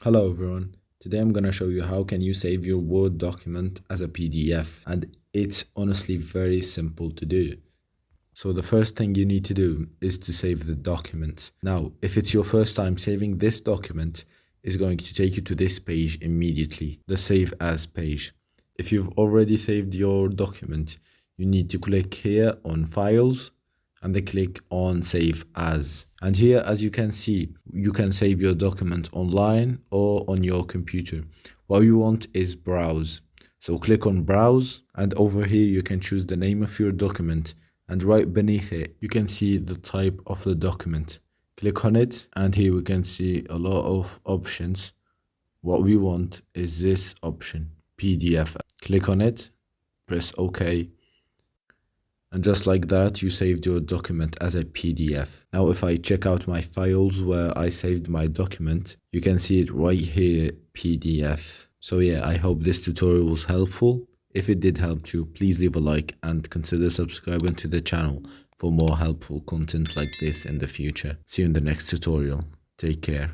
Hello everyone. Today I'm gonna show you how can you save your Word document as a PDF, and it's honestly very simple to do. So the first thing you need to do is to save the document. Now, if it's your first time, saving this document is going to take you to this page immediately, the Save As page. If you've already saved your document, you need to click here on Files and then click on Save As. And here, as you can see, you can save your document online or on your computer. What you want is Browse. So click on Browse, and over here you can choose the name of your document, and right beneath it you can see the type of the document. Click on it, and here we can see a lot of options. What we want is this option, PDF. Click on it, press OK, and just like that you saved your document as a PDF. Now if I check out my files where I saved my document, you can see it right here, PDF. So yeah, I hope this tutorial was helpful. If it did help you, please leave a like and consider subscribing to the channel for more helpful content like this in the future. See you in the next tutorial. Take care.